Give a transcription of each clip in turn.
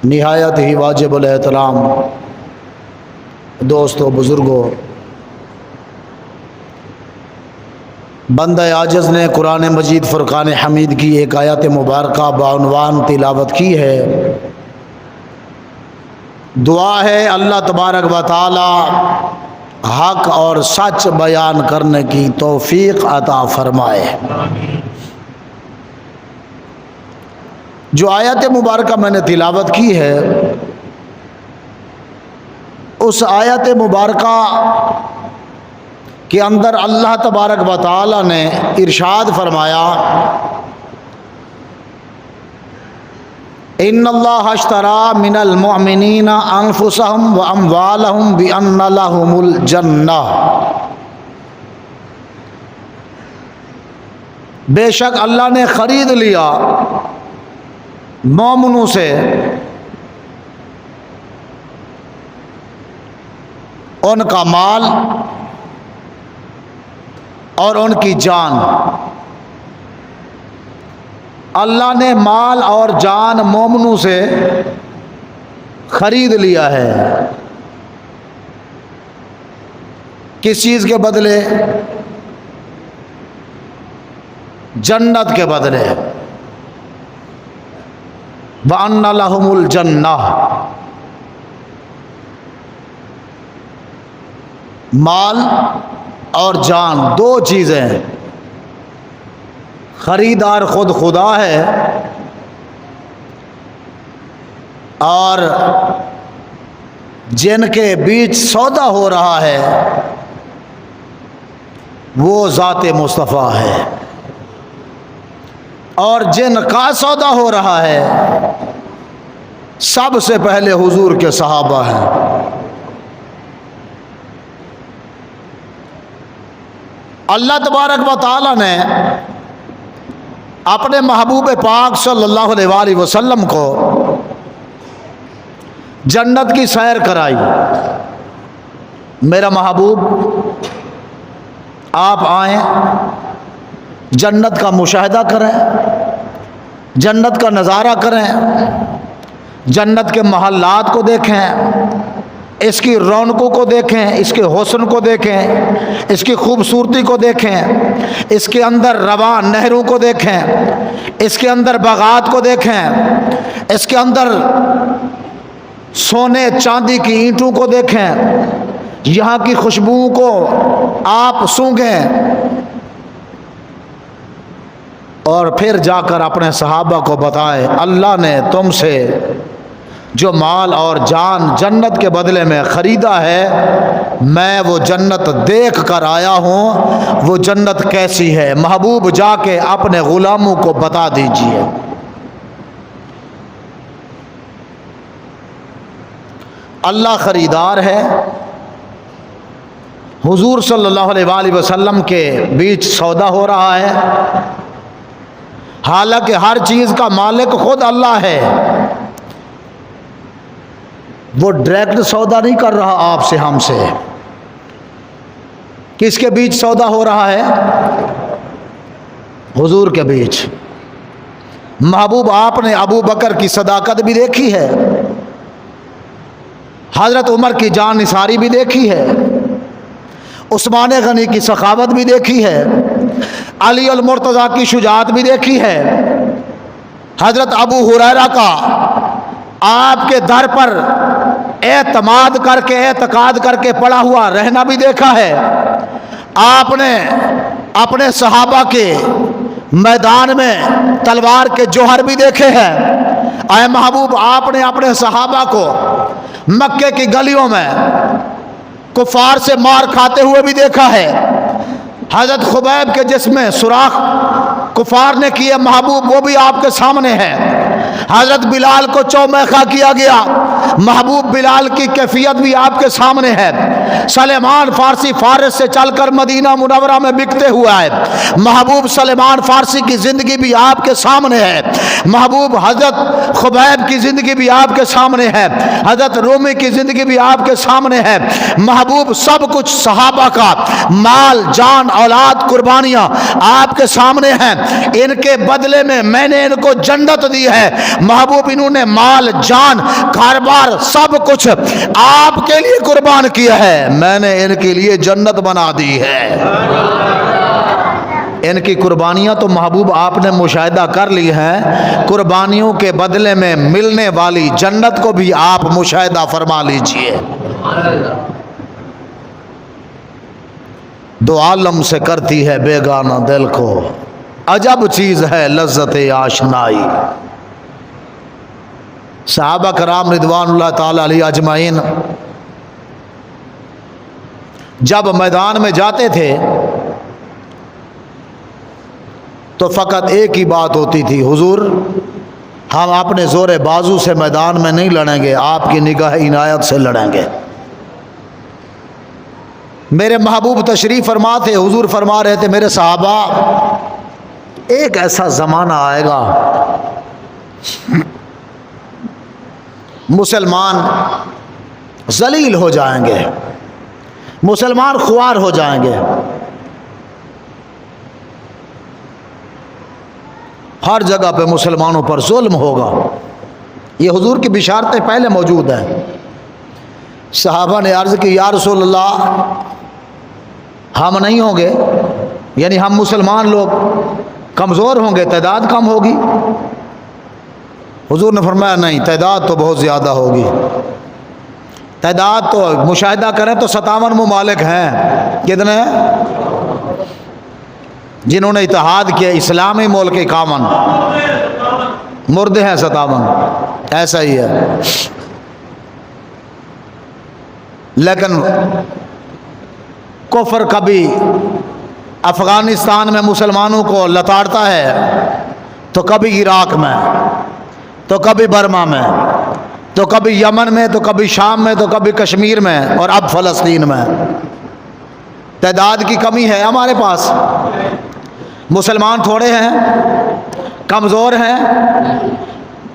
نہایت ہی واجب الاحترام دوستو، بزرگوں، بندہ عاجز نے قرآن مجید فرقان حمید کی ایک آیت مبارکہ بعنوان تلاوت کی ہے۔ دعا ہے اللہ تبارک و تعالی حق اور سچ بیان کرنے کی توفیق عطا فرمائے۔ جو آیت مبارکہ میں نے تلاوت کی ہے، اس آیت مبارکہ کے اندر اللہ تبارک و تعالی نے ارشاد فرمایا، ان اللہ اشتری من المؤمنین انفسهم واموالهم بان لهم الجنہ، بے شک اللہ نے خرید لیا مومنوں سے ان کا مال اور ان کی جان۔ اللہ نے مال اور جان مومنوں سے خرید لیا ہے۔ کس چیز کے بدلے؟ جنت کے بدلے۔ وَأَنَّ لَهُمُ الْجَنَّةَ، مال اور جان دو چیزیں، خریدار خود خدا ہے اور جن کے بیچ سودا ہو رہا ہے وہ ذات مصطفیٰ ہے، اور جن کا سودا ہو رہا ہے سب سے پہلے حضور کے صحابہ ہیں۔ اللہ تبارک و تعالی نے اپنے محبوب پاک صلی اللہ علیہ وآلہ وسلم کو جنت کی سیر کرائی۔ میرا محبوب آپ آئیں، جنت کا مشاہدہ کریں، جنت کا نظارہ کریں، جنت کے محلات کو دیکھیں، اس کی رونقوں کو دیکھیں، اس کے حسن کو دیکھیں، اس کی خوبصورتی کو دیکھیں، اس کے اندر رواں نہروں کو دیکھیں، اس کے اندر باغات کو دیکھیں، اس کے اندر سونے چاندی کی اینٹوں کو دیکھیں، یہاں کی خوشبوؤں کو آپ سونگھیں، اور پھر جا کر اپنے صحابہ کو بتائیں اللہ نے تم سے جو مال اور جان جنت کے بدلے میں خریدا ہے، میں وہ جنت دیکھ کر آیا ہوں، وہ جنت کیسی ہے؟ محبوب جا کے اپنے غلاموں کو بتا دیجئے۔ اللہ خریدار ہے، حضور صلی اللہ علیہ وآلہ وسلم کے بیچ سودا ہو رہا ہے، حالانکہ ہر چیز کا مالک خود اللہ ہے۔ وہ ڈائریکٹ سودا نہیں کر رہا آپ سے، ہم سے۔ کس کے بیچ سودا ہو رہا ہے؟ حضور کے بیچ۔ محبوب آپ نے ابو بکر کی صداقت بھی دیکھی ہے، حضرت عمر کی جان نثاری بھی دیکھی ہے، عثمان غنی کی سخاوت بھی دیکھی ہے، علی المرتضیٰ کی شجاعت بھی دیکھی ہے، حضرت ابو ہریرہ کا آپ کے در پر اعتماد کر کے اعتقاد کر کے پڑا ہوا رہنا بھی دیکھا ہے۔ آپ نے اپنے صحابہ کے میدان میں تلوار کے جوہر بھی دیکھے ہیں۔ اے محبوب، آپ نے اپنے صحابہ کو مکے کی گلیوں میں کفار سے مار کھاتے ہوئے بھی دیکھا ہے۔ حضرت خبیب کے جسم میں سوراخ کفار نے کیے، محبوب وہ بھی آپ کے سامنے ہے۔ حضرت بلال کو چومیخا کیا گیا، محبوب بلال کی کیفیت بھی آپ کے سامنے ہے۔ सलेमान फारसी फारस से चलकर मदीना मुनव्वरा में बिकते हुआ है। महबूब सलेमान फारसी की ज़िंदगी भी आपके सामने है। महबूब हज़रत खुबैब की ज़िंदगी भी आपके सामने है। हज़रत रूमी की ज़िंदगी भी आपके सामने है। महबूब सब कुछ सहाबा का माल जान औलाद कुर्बानियाँ आपके सामने हैं। इनके बदले में मैंने इनको जन्नत दी है। महबूब इन्होंने माल जान कारोबार सब कुछ आपके लिए कुर्बान किया है, मैंने इनके लिए जन्नत बना दी है। इनकी कुर्बानियां तो महबूब आपने मुशाहिदा कर ली हैं, कुर्बानियों के बदले में मिलने वाली जन्नत को भी आप मुशाहिदा फरमा लीजिए। दो आलम से करती है बेगाना दिल को, अजब चीज है लज्जत आशनाई। सहाबा कराम रिदवानुल्लाह ताला अलैहि अजमाइन जब मैदान में जाते थे तो फ़कत एक ही बात होती थी, हुजूर हम अपने ज़ोर बाजू से मैदान में नहीं लड़ेंगे, आपकी निगाह इनायत से लड़ेंगे। मेरे महबूब तशरीफ़ फरमा थे, हुजूर फरमा रहे थे, मेरे सहाबा एक ऐसा ज़माना आएगा मुसलमान ज़लील हो जाएंगे, मुसलमान ख्वार हो जाएंगे, हर जगह पे मुसलमानों पर जुल्म होगा। ये हुजूर की बिशारतें पहले मौजूद हैं। सहाबा ने अर्ज़ की, या रसूल अल्लाह हम नहीं होंगे, यानी हम मुसलमान लोग कमज़ोर होंगे, तादाद कम होगी। हुजूर ने फरमाया नहीं, तादाद तो बहुत ज़्यादा होगी। तादाद तो मुशाहिदा करें तो 57 ममालिक हैं, कितने हैं जिन्होंने इत्तेहाद किया, इस्लामी मुल्क 51, मुर्दे हैं 57, ऐसा ही है। लेकिन कुफर कभी अफ़गानिस्तान में मुसलमानों को लताड़ता है, तो कभी इराक में, तो कभी बर्मा में, तो कभी यमन में, तो कभी शाम में, तो कभी कश्मीर में, और अब फ़लस्तीन में। तादाद की कमी है हमारे पास, मुसलमान थोड़े हैं, कमज़ोर हैं,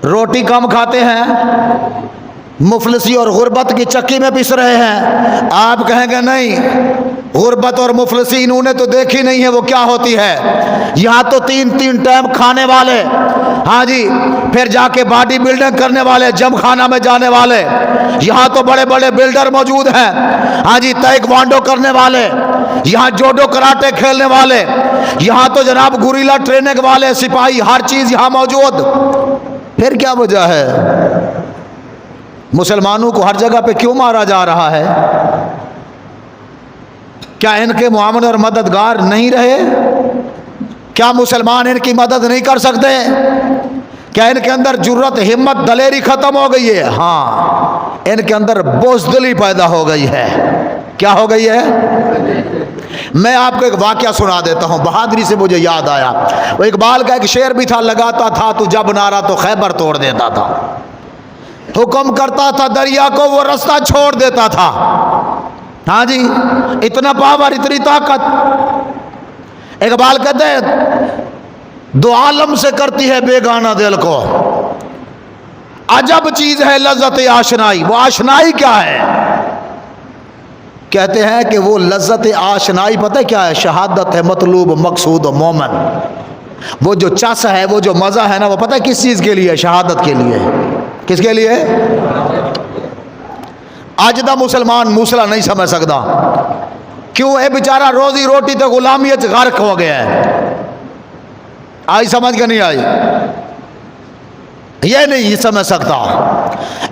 रोटी कम खाते हैं, मुफलसी और गुर्बत की चक्की में पिस रहे हैं। आप कहेंगे नहीं, गुर्बत और मुफलसी इन्होंने तो देखी नहीं है, वो क्या होती है। यहाँ तो 3-3 टाइम खाने वाले, हाँ जी, फिर जाके बॉडी बिल्डिंग करने वाले, जम खाना में जाने वाले, यहाँ तो बड़े बड़े बिल्डर मौजूद हैं, हाँ जी, ताइक्वांडो करने वाले, यहाँ जोडो कराटे खेलने वाले, यहाँ तो जनाब गुरिल्ला ट्रेनिंग वाले, सिपाही, हर चीज़ यहाँ मौजूद। फिर क्या वजह है मुसलमानों को हर जगह पे क्यों मारा जा रहा है? क्या इनके मुआमले और मददगार नहीं रहे? क्या मुसलमान इनकी मदद नहीं कर सकते? क्या इनके अंदर जुर्रत, हिम्मत, दलेरी खत्म हो गई है? हाँ, इनके अंदर बोझदिली पैदा हो गई है। क्या हो गई है? मैं आपको एक वाकया सुना देता हूँ, बहादुरी से मुझे याद आया। वो इकबाल का एक शेर भी था, लगाता था तू जब नारा तो खैबर तोड़ देता था, हुक्म करता था दरिया को वो रास्ता छोड़ देता था। हाँ जी, इतना पावर, इतनी ताकत। इकबाल कहते हैं दो आलम से करती है बेगाना दिल को, अजब चीज है लज्जत आशनाई। वो आशनाई क्या है? कहते हैं कि वो लज्जत आशनाई पता है क्या है? शहादत है, मतलूब, मकसूद, मोमन। वो जो चस है, वो जो मज़ा है ना, वो पता है किस चीज़ के लिए? शहादत के लिए। किसके लिए? आज दा मुसलमान मूसला नहीं समझ सकता। क्यों? है बेचारा रोजी रोटी तो गुलामियत गर्क हो गया है। आई समझ के नहीं आई? ये नहीं समझ सकता।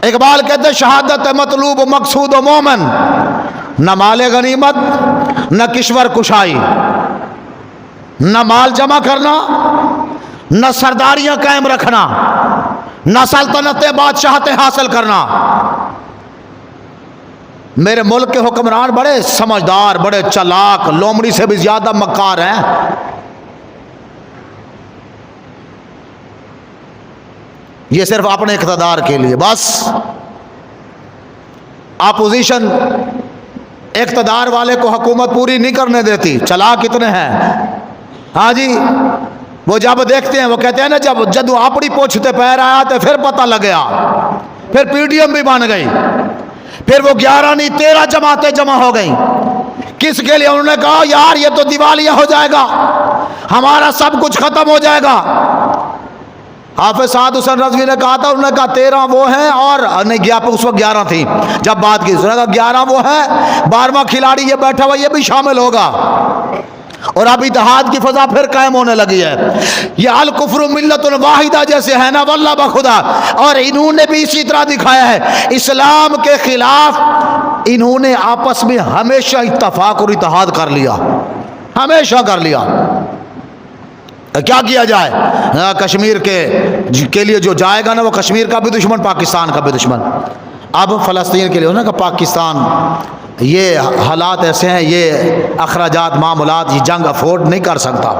इकबाल कहते शहादत है, मतलूब, मकसूद, मोमन। न माले गनीमत, न किश्वर कुशाई, न माल जमा करना, न सरदारियां कायम रखना, न सल्तनतें, बादशाहतें हासिल करना। मेरे मुल्क के हुक्मरान बड़े समझदार, बड़े चालाक, लोमड़ी से भी ज्यादा मक्कार हैं। ये सिर्फ अपने इक़्तिदार के लिए बस। अपोजिशन اقتدار والے کو حکومت پوری نہیں کرنے دیتی. چلا کتنے ہیں ہاں جی. وہ جب دیکھتے ہیں وہ کہتے ہیں نا جب جدو اپنی پوچھتے پیر آیا تو پھر پتہ لگ گیا. پھر پی ڈی ایم بھی بن گئی. پھر وہ 11 نہیں 13 جماعتیں جمع ہو گئیں. کس کے لیے؟ انہوں نے کہا یار یہ تو دیوالیہ ہو جائے گا, ہمارا سب کچھ ختم ہو جائے گا. حافظ سعد حسین رضوی نے کہا تھا, انہوں نے کہا 13 وہ ہیں اور نہیں اس وقت 11 تھی جب بات کی. انہوں نے کہا 11 وہ ہیں, 12واں کھلاڑی یہ بیٹھا ہوا یہ بھی شامل ہوگا. اور اب اتحاد کی فضا پھر قائم ہونے لگی ہے. یہ الکفر ملت واحدہ جیسے ہے نا واللہ بخدا, اور انہوں نے بھی اسی طرح دکھایا ہے. اسلام کے خلاف انہوں نے آپس میں ہمیشہ اتفاق اور اتحاد کر لیا, ہمیشہ کر لیا. کیا کیا جائے؟ کشمیر کے لیے جو جائے گا نا وہ کشمیر کا بھی دشمن, پاکستان کا بھی دشمن. اب فلسطین کے لیے کہ پاکستان یہ حالات ایسے ہیں, یہ اخراجات معاملات, یہ جنگ افورڈ نہیں کر سکتا.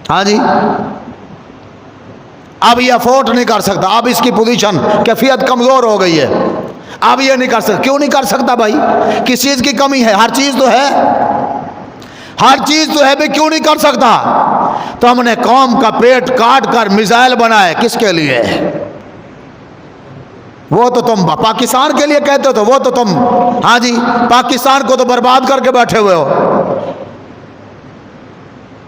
ہاں جی اب یہ افورڈ نہیں کر سکتا. اب اس کی پوزیشن کیفیت کمزور ہو گئی ہے. اب یہ نہیں کر سکتا. کیوں نہیں کر سکتا بھائی؟ کس چیز کی کمی ہے؟ ہر چیز تو ہے, ہر چیز تو ہے بھی کیوں نہیں کر سکتا؟ تو ہم نے قوم کا پیٹ کاٹ کر میزائل بنائے. کس کے لیے؟ وہ تو تم پاکستان کے لیے کہتے ہو, تو وہ تو تم ہاں جی پاکستان کو تو برباد کر کے بیٹھے ہوئے ہو.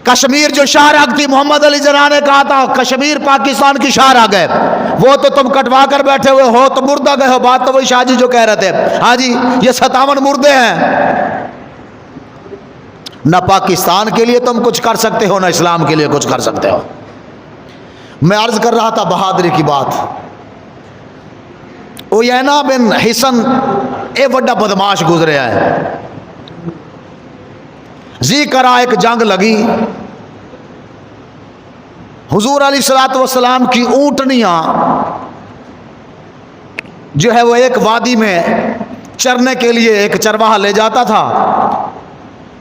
کشمیر جو شاہراہ تھی, محمد علی جناح نے کہا تھا کشمیر پاکستان کی شاہراہ ہے, وہ تو تم کٹوا کر بیٹھے ہوئے ہو, تو مردہ گئے ہو. بات تو وہی شاہ جی جو کہہ رہے تھے. ہاں جی یہ 57 مردے ہیں. نہ پاکستان کے لیے تم کچھ کر سکتے ہو, نہ اسلام کے لیے کچھ کر سکتے ہو. میں عرض کر رہا تھا بہادری کی بات. عیینہ بن حصن اے وڈا بدماش گزریا ہے. زی کرا ایک جنگ لگی, حضور علیہ الصلوۃ والسلام کی اونٹنیاں جو ہے وہ ایک وادی میں چرنے کے لیے ایک چرواہا لے جاتا تھا,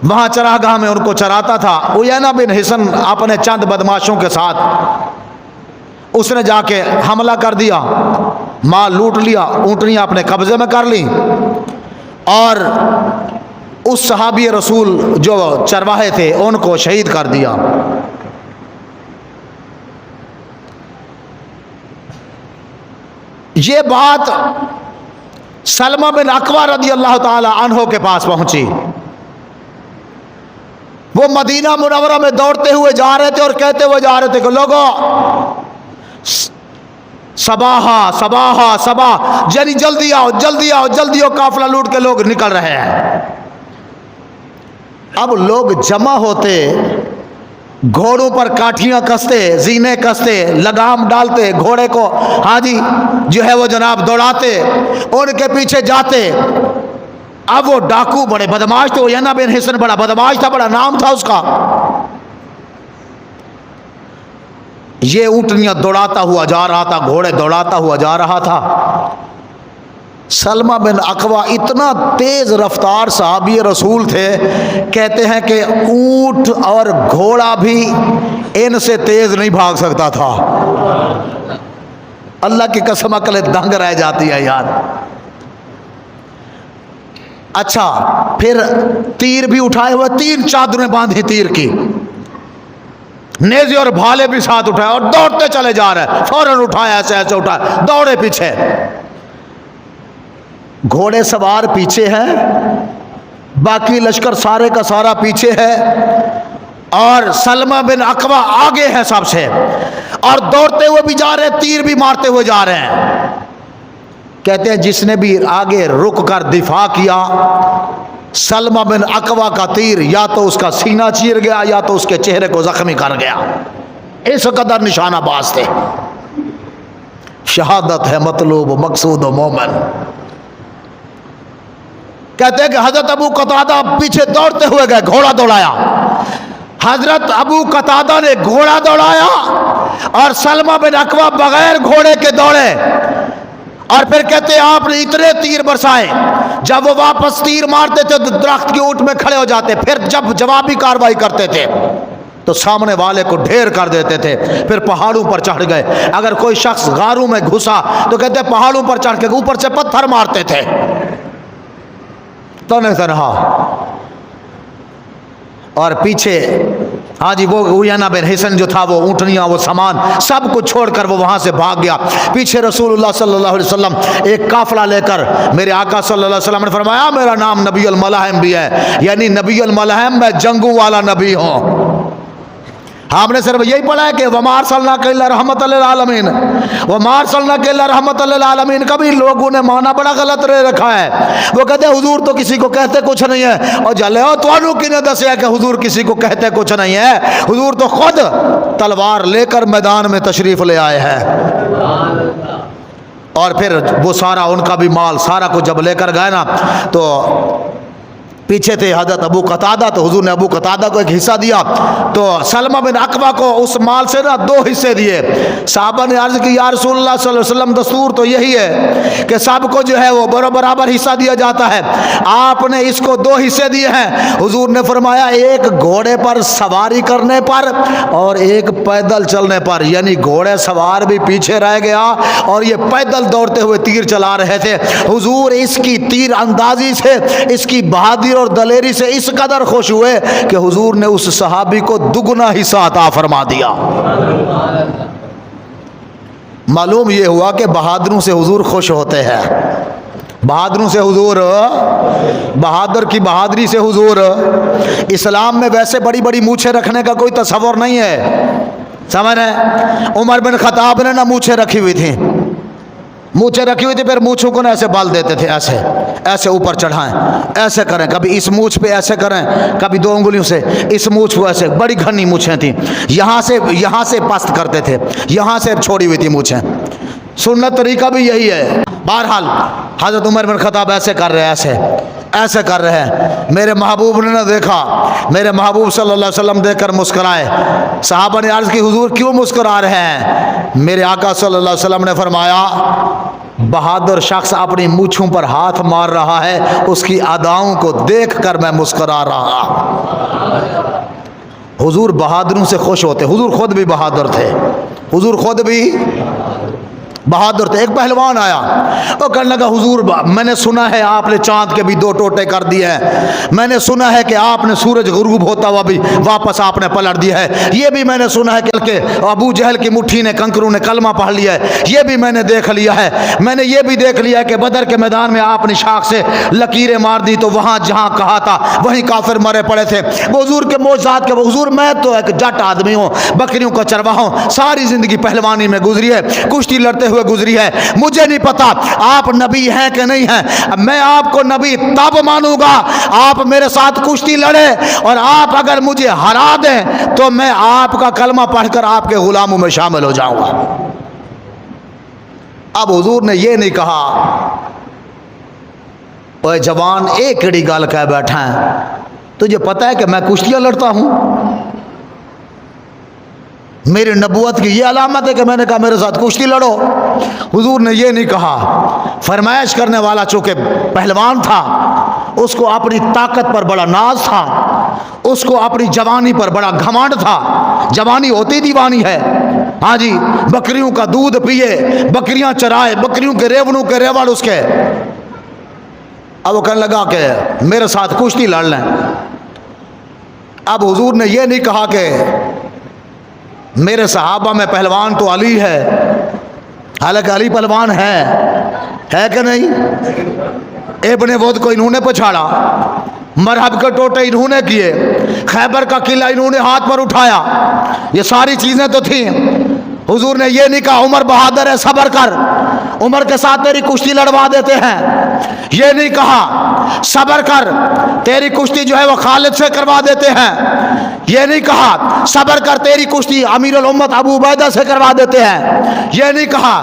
وہاں چراگاہ میں ان کو چراتا تھا. عیینہ بن حصن اپنے چند بدماشوں کے ساتھ اس نے جا کے حملہ کر دیا, مال لوٹ لیا, اونٹنیاں اپنے قبضے میں کر لیں, اور اس صحابی رسول جو چرواہے تھے ان کو شہید کر دیا. یہ بات سلمہ بن اکوع رضی اللہ تعالی عنہ کے پاس پہنچی. وہ مدینہ منورہ میں دوڑتے ہوئے جا رہے تھے اور کہتے ہوئے جا رہے تھے کہ لوگوں صباحا صباحا صباح, یعنی جلدی آؤ جلدی آؤ جلدی آؤ, قافلہ لوٹ کے لوگ نکل رہے ہیں. اب لوگ جمع ہوتے, گھوڑوں پر کاٹھیاں کستے, زینے کستے, لگام ڈالتے, گھوڑے کو ہاں جی جو ہے وہ جناب دوڑاتے, ان کے پیچھے جاتے. اب وہ ڈاکو بڑے بدماش تھے. عیینہ بن حصن بڑا بدماش تھا, بڑا نام تھا اس کا. یہ اونٹنیاں دوڑاتا ہوا جا رہا تھا, گھوڑے دوڑاتا ہوا جا رہا تھا. سلمہ بن اکوع اتنا تیز رفتار صحابی رسول تھے, کہتے ہیں کہ اونٹ اور گھوڑا بھی ان سے تیز نہیں بھاگ سکتا تھا. اللہ کی قسم عقل دنگ رہ جاتی ہے یار. اچھا پھر تیر بھی اٹھائے ہوئے, 3 چادریں باندھی تیر کی, نیزے اور بھالے بھی ساتھ اٹھائے اور دوڑتے چلے جا رہے. فوراً اٹھایا, ایسے ایسے اٹھایا, دوڑے پیچھے. گھوڑے سوار پیچھے ہیں, باقی لشکر سارے کا سارا پیچھے ہے, اور سلمہ بن اکوع آگے ہے سب سے, اور دوڑتے ہوئے بھی جا رہے, تیر بھی مارتے ہوئے جا رہے ہیں. کہتے ہیں جس نے بھی آگے رک کر دفاع کیا, سلمہ بن اکوع کا تیر یا تو اس کا سینہ چیر گیا یا تو اس کے چہرے کو زخمی کر گیا. اس قدر نشانہ باز تھے. شہادت ہے مطلوب مقصود و مومن. کہتے ہیں کہ حضرت ابو قتادہ پیچھے دوڑتے ہوئے گئے, گھوڑا دوڑایا. حضرت ابو قتادہ نے گھوڑا دوڑایا اور سلمہ بن اکوع بغیر گھوڑے کے دوڑے, اور پھر کہتے ہیں آپ نے اتنے تیر برسائے, جب وہ واپس تیر مارتے تھے تو درخت کی اونٹ میں کھڑے ہو جاتے, پھر جب جوابی کارروائی کرتے تھے تو سامنے والے کو ڈھیر کر دیتے تھے. پھر پہاڑوں پر چڑھ گئے, اگر کوئی شخص غاروں میں گھسا تو کہتے ہیں پہاڑوں پر چڑھ کے اوپر سے پتھر مارتے تھے. तने तनहा, और पीछे हाँ जी वो उयाना बिन हिसन जो था, वो ऊँटनियाँ, वो सामान सब कुछ छोड़कर वो वहाँ से भाग गया। पीछे रसूलुल्लाह सल्लल्लाहु अलैहि वसल्लम एक काफिला लेकर, मेरे आका सल्लल्लाहु अलैहि वसल्लम ने फरमाया मेरा नाम नबी अल मलाहिम भी है, यानी नबी अल मलाहिम, मैं जंगू वाला नबी हूँ। आपने सिर्फ यही पढ़ा है कि वमा अरसलनाका इल्ला रहमतल लिल आलमीन, वमा अरसलनाका इल्ला रहमतल लिल आलमीन। कभी लोगों ने माना बड़ा गलत रह रखा है। वो कहते हैं हुजूर तो किसी को कहते कुछ नहीं है, और जले हो तो किने दसिया कि हुजूर किसी को कहते कुछ नहीं है। हुजूर तो खुद तलवार लेकर मैदान में तशरीफ ले आए हैं। और फिर वो सारा उनका भी माल सारा कुछ जब लेकर गए ना, तो पीछे थे हजरत अबू कतादा, तो हुजूर ने अबू कतादा को एक हिस्सा दिया, तो सलमा बिन अकबा को उस माल से ना 2 हिस्से दिए। साहबा ने अर्ज की या रसूलुल्लाह सल्लल्लाहु अलैहि वसल्लम, दस्तूर तो यही है कि सबको जो है वो बराबर हिस्सा दिया जाता है, आपने इसको 2 हिस्से दिए हैं। हुजूर ने फरमाया एक घोड़े पर सवारी करने पर और एक पैदल चलने पर, यानी घोड़े सवार भी पीछे रह गया और ये पैदल दौड़ते हुए तीर चला रहे थे। हुजूर इसकी तीर अंदाजी से, इसकी बहादुरी और दलेरी से इस कदर खुश हुए कि हुजूर ने उस सहाबी को दुगना हिस्सा अता फरमा दिया। मालूम ये हुआ कि बहादुरों से हुजूर खुश होते हैं, बहादुरों से हुजूर, बहादुर की बहादुरी से हुजूर। इस्लाम में वैसे बड़ी बड़ी मूछें रखने का कोई तस्वर नहीं है, समझ रहे? उमर बिन खत्ताब ने ना मूछें रखी हुई थी, मूछें रखी हुई थी, फिर मूछों को ना ऐसे बाल देते थे, ऐसे ऐसे ऊपर चढ़ाएं, ऐसे करें, कभी इस मूछ पे ऐसे करें, कभी 2 उंगलियों से इस मूछ को ऐसे, बड़ी घनी मूछें थी, यहाँ से पस्त करते थे, यहाँ से छोड़ी हुई थी मूछें। सुन्नत तरीका भी यही है। बहरहाल हज़रत उमर बिन खत्ताब ऐसे कर रहे हैं, ऐसे कर रहे हैं। मेरे महबूब ने ना देखा, मेरे महबूब सल्लल्लाहु अलैहि वसल्लम देखकर मुस्कराए। सहाबा ने अर्ज़ की हुजूर क्यों मुस्करा रहे हैं? मेरे आका सल्लल्लाहु अलैहि वसल्लम ने फरमाया बहादुर शख्स अपनी मूँछों पर हाथ मार रहा है, उसकी अदाओं को देख कर मैं मुस्करा रहा। हुजूर बहादुरों से खुश होते, हुजूर खुद भी बहादुर थे, हुजूर खुद भी बहादुर थे। एक पहलवान आया, वो कहने लगा हुजूर मैंने सुना है आपने चांद के भी 2 टोटे कर दिए हैं, मैंने सुना है कि आपने सूरज गुरूब होता हुआ भी वापस आपने पलट दिया है, ये भी मैंने सुना है कि अबू जहल की मुट्ठी ने कंकरों ने कलमा पढ़ लिया है, ये भी मैंने देख लिया है, मैंने ये भी देख लिया है कि बदर के मैदान में आपने शाख से लकीरें मार दी तो वहाँ जहाँ कहा था वहीं काफिर मरे पड़े थे। हुजूर के मौजज़ात के, हुजूर मैं तो एक जट आदमी हूँ, बकरियों का चरवाहा हूँ, सारी ज़िंदगी पहलवानी में गुजरी है, कुश्ती लड़ते हुए गुजरी है, मुझे नहीं पता आप नबी हैं कि नहीं हैं। मैं आपको नबी तब मानूंगा आप मेरे साथ कुश्ती लड़े और आप अगर मुझे हरा दें तो मैं आपका कलमा पढ़कर आपके गुलामों में शामिल हो जाऊंगा। अब हुजूर ने ये नहीं कहा ओए जवान एक कड़ी गल कह बैठा है, तुझे पता है कि मैं कुश्तियां लड़ता हूं, मेरी नबूवत की ये अलामत है कि मैंने कहा मेरे साथ कुश्ती लड़ो। हुजूर ने ये नहीं कहा। फरमाइश करने वाला चूँकि पहलवान था, उसको अपनी ताकत पर बड़ा नाज था, उसको अपनी जवानी पर बड़ा घमंड था, जवानी होती दीवानी है। हाँ जी, बकरियों का दूध पिए, बकरियां चराए, बकरियों के रेवड़ों के रेवड़ उसके। अब वो कहने लगा कि मेरे साथ कुश्ती लड़ लें। अब हुजूर ने ये नहीं कहा कि मेरे सहाबा में पहलवान तो अली है, हालांकि अली पहलवान है कि नहीं? इब्ने वुद को इन्होंने पछाड़ा, मरहब के टोटे इन्होंने किए, खैबर का किला इन्होंने हाथ पर उठाया, ये सारी चीज़ें तो थी। हुजूर ने ये नहीं कहा उमर बहादुर है सब्र कर, उमर के साथ तेरी कुश्ती लड़वा देते हैं। ये नहीं कहा सब्र कर, तेरी कुश्ती जो है वो खालिद से करवा देते हैं। ये नहीं कहा सब्र कर, तेरी कुश्ती अमीरुल उम्मत अबू उबैदा से करवा देते हैं। ये नहीं कहा।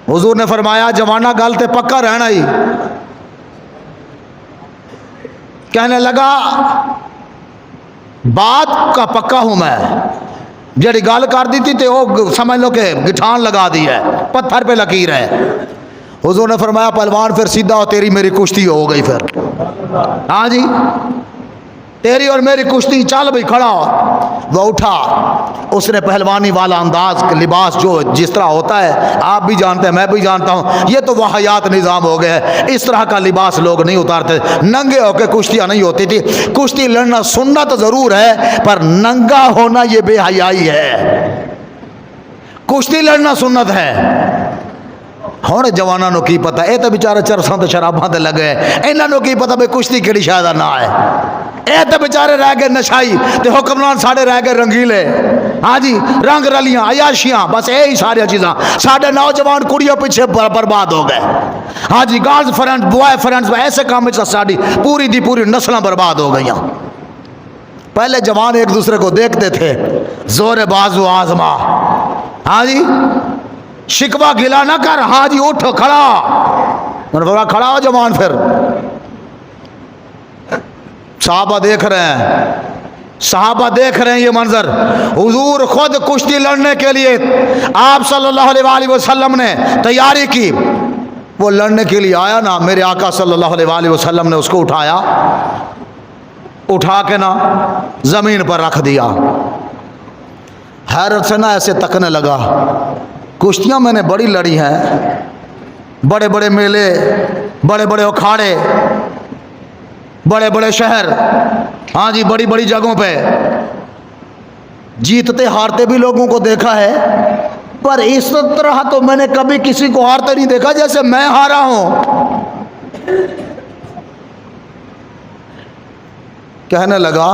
हुजूर ने फरमाया जवाना गल ते पक्का रहना ही। कहने लगा बात का पक्का हूं मैं, जड़ी गल कर दी थी तो वो समझ लो कि गिठान लगा दी है, पत्थर पे लकीर है। हुजूर ने फरमाया पहलवान फिर सीधा हो, तेरी मेरी कुश्ती हो गई फिर। हाँ जी, तेरी और मेरी कुश्ती, चल भाई खड़ा हो। वो उठा, उसने पहलवानी वाला अंदाज, लिबास जो जिस तरह होता है आप भी जानते हैं, मैं भी जानता हूँ, ये तो वाहियात निज़ाम हो गया है। इस तरह का लिबास लोग नहीं उतारते, नंगे होकर कुश्तियाँ नहीं होती थी। कुश्ती लड़ना सुन्नत तो ज़रूर है, पर नंगा होना ये बेहयाई है। कुश्ती लड़ना सुन्नत है। ਹੁਣ जवानों ਨੂੰ ਕੀ ਪਤਾ, ਇਹ ਤਾਂ ਵਿਚਾਰੇ ਚਰਸਾਂ ਤੇ ਸ਼ਰਾਬਾਂ ਤੇ ਲੱਗੇ, ਇਹਨਾਂ ਨੂੰ ਕੀ ਪਤਾ ਵੀ ਕੁਸ਼ਤੀ ਕਿਹੜੀ ਸ਼ੈ ਦਾ ਨਾਂ ਹੈ। ਇਹ ਤਾਂ ਵਿਚਾਰੇ ਰਹਿ ਗਏ ਨਸ਼ਾਈ ਤੇ ਹੁਕਮਰਾਨ ਸਾਡੇ ਰਹਿ ਗਏ ਰੰਗੀਲੇ। हाँ जी, रंग रलियां, अयाशियां, बस यही सारी चीज़ां। साढ़े नौजवान कुड़ियों पीछे बर्बाद हो गए। हाँ जी, गर्ल्स फ्रेंड, बॉय फ्रेंड्स, ऐसे काम में साड़ी पूरी दी पूरी नस्लें बर्बाद हो गई। पहले जवान एक दूसरे को देखते थे, जोर बाजू आजमा। हाँ जी, शिकवा गिला ना कर, हाँ जी उठ खड़ा। मैंने बोला खड़ा हो जवान। फिर साहबा देख रहे हैं, साहबा देख रहे हैं ये मंजर। हुजूर खुद कुश्ती लड़ने के लिए आप सल्लल्लाहु अलैहि वसल्लम ने तैयारी की। वो लड़ने के लिए आया ना, मेरे आका सल्लल्लाहु अलैहि वसल्लम ने उसको उठाया, उठा के ना ज़मीन पर रख दिया। हैरत से ना ऐसे तकने लगा। कुश्तियाँ मैंने बड़ी लड़ी हैं, बड़े बड़े मेले, बड़े बड़े अखाड़े, बड़े बड़े शहर, हाँ जी बड़ी बड़ी जगहों पे जीतते हारते भी लोगों को देखा है, पर इस तरह तो मैंने कभी किसी को हारते नहीं देखा जैसे मैं हारा हूं। कहने लगा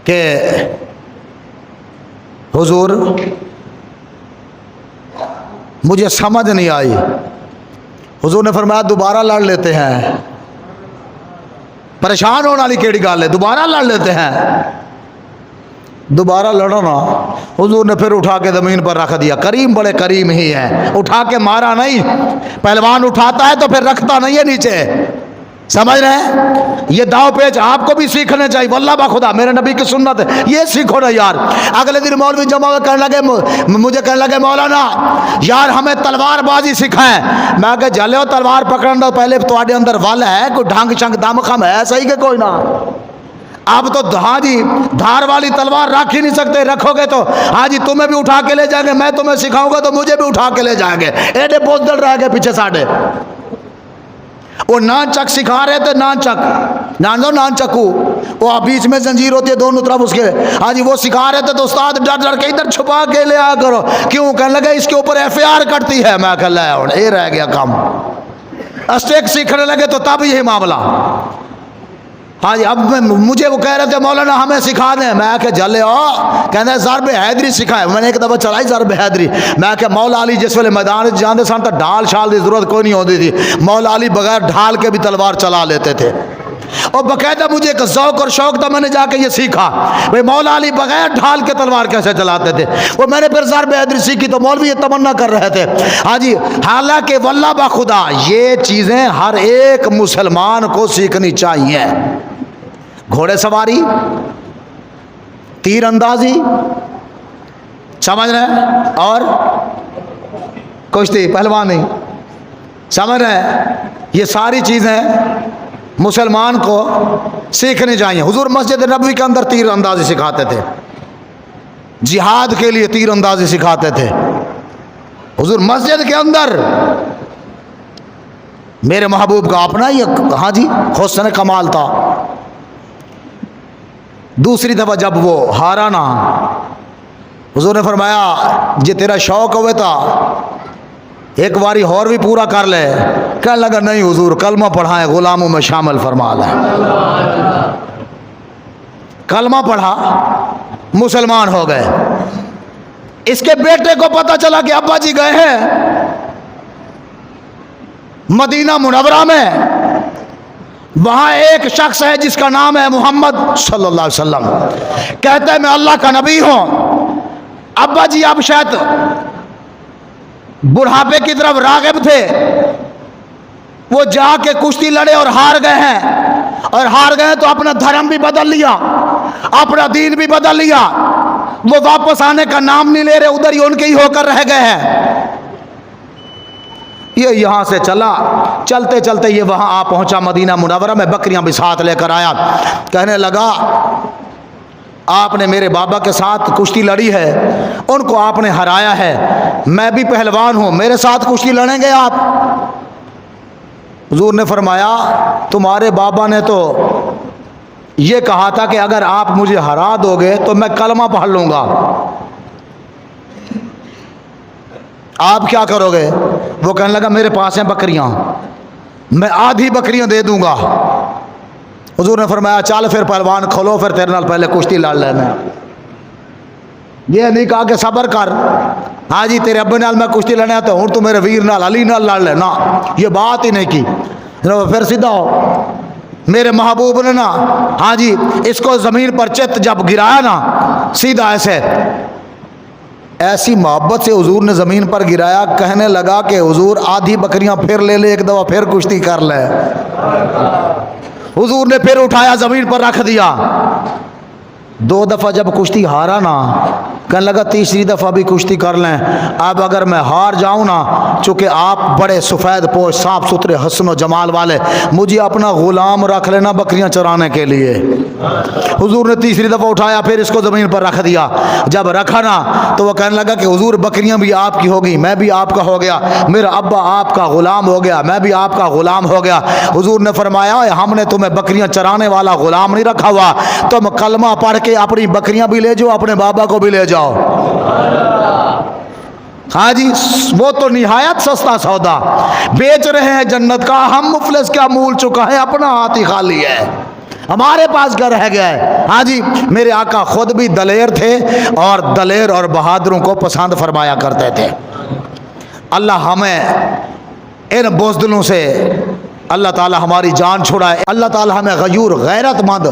कि हुजूर मुझे समझ नहीं आई। हुजूर ने फरमाया दोबारा लड़ लेते हैं। परेशान होने वाली केड़ी गल है, दोबारा लड़ लेते हैं। दोबारा लड़ो ना। हुजूर ने फिर उठा के ज़मीन पर रख दिया। करीम बड़े करीम ही है, उठा के मारा नहीं। पहलवान उठाता है तो फिर रखता नहीं है नीचे, समझ रहे हैं। ये दाव पेच आपको भी सीखने चाहिए। वल्लाह बा खुदा, मेरे नबी की सुन्नत है, ये सीखो ना यार। अगले दिन मौलवी जमा कहने लगे, मुझे कहने लगे मौलाना यार हमें तलवार बाजी सिखाएं। मैं कहा जले तलवार पकड़न दो, पहले तुम्हारे अंदर वल है, कोई ढंग शंग दम खम है सही के कोई ना। आप तो हाँ जी धार वाली तलवार रख ही नहीं सकते, रखोगे तो हाँ जी तुम्हें भी उठा के ले जाएंगे, मैं तुम्हें सिखाऊंगा तो मुझे भी उठा के ले जाएंगे। एडे बोझल रह गए पीछे साढ़े। वो नान चक सिखा रहे थे, नान चक, नान दो नान चक्कू, वो बीच में जंजीर होती है दोनों तरफ उसके। हाँ जी वो सिखा रहे थे तो उस्ताद डर डर के इधर छुपा के ले आया करो। क्यों? कहने लगे इसके ऊपर FIR कटती है। मैं कह लिया ये रह गया काम। अस्टेक सीखने लगे तो तब यही मामला। हाँ जी अब मुझे वो कह रहे थे मौलाना हमें सिखा दें। मैं क्या जले हो, कहते ज़रब हैदरी सिखाए। मैंने एक दफ़ा चलाई ज़रब हैदरी। मैं क्या मौला अली जिस वेले मैदान जाते सन तो ढाल शाल की ज़रूरत कोई नहीं होती थी। मौला अली बगैर ढाल के भी तलवार चला लेते थे। और बाकायदा मुझे एक ज़ौक़ और शौक़ था, मैंने जाके ये सीखा भाई मौला अली बगैर ढाल के तलवार कैसे चलाते थे। वो मैंने फिर ज़रब हैदरी सीखी तो मौलवी ये तमन्ना कर रहे थे। हाँ जी, हालांकि वल्लाह बा खुदा ये चीज़ें हर एक मुसलमान को सीखनी चाहिए। घोड़े सवारी, तीर अंदाजी, समझ रहे हैं, और कुश्ती पहलवानी, समझ रहे हैं। ये सारी चीज़ें मुसलमान को सीखनी चाहिए। हुजूर मस्जिद नबवी के अंदर तीर अंदाजी सिखाते थे, जिहाद के लिए तीर अंदाजी सिखाते थे हुजूर मस्जिद के अंदर। मेरे महबूब का अपना ही हाँ जी हुस्न कमाल था। दूसरी दफ़ा जब वो हारा ना, हुजूर ने फरमाया जे तेरा शौक़ हुए था एक बारी और भी पूरा कर ले। कहने लगा नहीं हुजूर कलमा पढ़ाए गुलामों में शामिल फरमा ले। कलमा पढ़ा, मुसलमान हो गए। इसके बेटे को पता चला कि अब्बा जी गए हैं मदीना मुनव्वरा में, वहां एक शख्स है जिसका नाम है मोहम्मद सल्लल्लाहु अलैहि वसल्लम। कहता है मैं अल्लाह का नबी हूं। अब्बा जी अब शायद बुढ़ापे की तरफ राग़िब थे, वो जाके कुश्ती लड़े और हार गए हैं। और हार गए तो अपना धर्म भी बदल लिया, अपना दीन भी बदल लिया। वो वापस आने का नाम नहीं ले रहे, उधर ही उनके ही होकर रह गए हैं। یہ یہاں سے چلا، چلتے چلتے یہ وہاں آ پہنچا مدینہ منورہ میں، بکریاں بھی ساتھ لے کر آیا، کہنے لگا آپ نے میرے بابا کے ساتھ کشتی لڑی ہے، ان کو آپ نے ہرایا ہے، میں بھی پہلوان ہوں، میرے ساتھ کشتی لڑیں گے آپ؟ حضور نے فرمایا تمہارے بابا نے تو یہ کہا تھا کہ اگر آپ مجھے ہرا دو گے تو میں کلمہ پڑھ لوں گا، آپ کیا کرو گے؟ وہ کہنے لگا میرے پاس ہیں بکریاں، میں آدھی بکریاں دے دوں گا۔ حضور نے فرمایا چل پھر پہلوان کھولو، پھر تیرے نال پہلے کشتی لڑ لینا۔ یہ نہیں کہا کہ صبر کر، ہاں جی تیرے ابے نال میں کشتی لڑنے آتا ہوں، تو میرے ویر نال علی نال لڑ لینا، یہ بات ہی نہیں کی۔ پھر سیدھا ہو، میرے محبوب نے نا ہاں جی اس کو زمین پر چت جب گرایا نا، سیدھا ایسی محبت سے حضور نے زمین پر گرایا، کہنے لگا کہ حضور آدھی بکریاں پھر لے لے، ایک دفعہ پھر کشتی کر لے۔ حضور نے پھر اٹھایا زمین پر رکھ دیا، 2 دفعہ جب کشتی ہارا نا، کہنے لگا تیسری دفعہ بھی کشتی کر لیں، اب اگر میں ہار جاؤں نا، چونکہ آپ بڑے سفید پوش صاف ستھرے حسن و جمال والے، مجھے اپنا غلام رکھ لینا بکریاں چرانے کے لیے۔ حضور نے تیسری دفعہ اٹھایا، پھر اس کو زمین پر رکھ دیا، جب رکھا نا تو وہ کہنے لگا کہ حضور بکریاں بھی آپ کی ہوگی، میں بھی آپ کا ہو گیا، میرا ابا آپ کا غلام ہو گیا، میں بھی آپ کا غلام ہو گیا۔ حضور نے فرمایا ہم نے تمہیں بکریاں چرانے والا غلام نہیں رکھا ہوا، تم کلمہ پڑھ کے اپنی بکریاں بھی لے جاؤ، اپنے بابا کو بھی لے جاؤ۔ ہاں جی وہ تو نہایت سستا سودا بیچ رہے ہیں جنت کا، ہم مفلس کیا مول چکا ہے، اپنا ہاتھ ہی خالی ہے، ہمارے پاس گھر رہ گیا ہے۔ ہاں جی میرے آقا خود بھی دلیر تھے اور دلیر اور بہادروں کو پسند فرمایا کرتے تھے۔ اللہ ہمیں ان بزدلوں سے اللہ تعالی ہماری جان چھڑائے، اللہ تعالی ہمیں غیور غیرت مند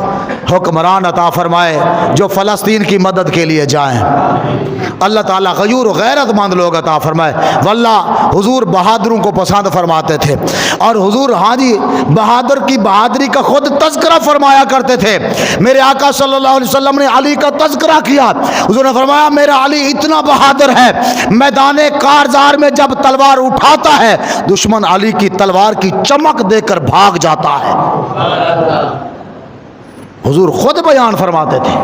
حکمران عطا فرمائے جو فلسطین کی مدد کے لیے جائیں، اللہ تعالی غیور غیرت مند لوگ عطا فرمائے۔ واللہ حضور بہادروں کو پسند فرماتے تھے، اور حضور ہاں جی بہادر کی بہادری کا خود تذکرہ فرمایا کرتے تھے۔ میرے آقا صلی اللہ علیہ وسلم نے علی کا تذکرہ کیا، حضور نے فرمایا میرا علی اتنا بہادر ہے، میدان کارزار میں جب تلوار اٹھاتا ہے دشمن علی کی تلوار کی چمک دیکھ کر بھاگ جاتا ہے۔ حضور خود بیان فرماتے تھے۔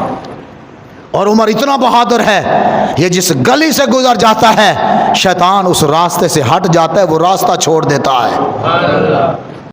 اور عمر اتنا بہادر ہے، یہ جس گلی سے گزر جاتا ہے شیطان اس راستے سے ہٹ جاتا ہے، وہ راستہ چھوڑ دیتا ہے۔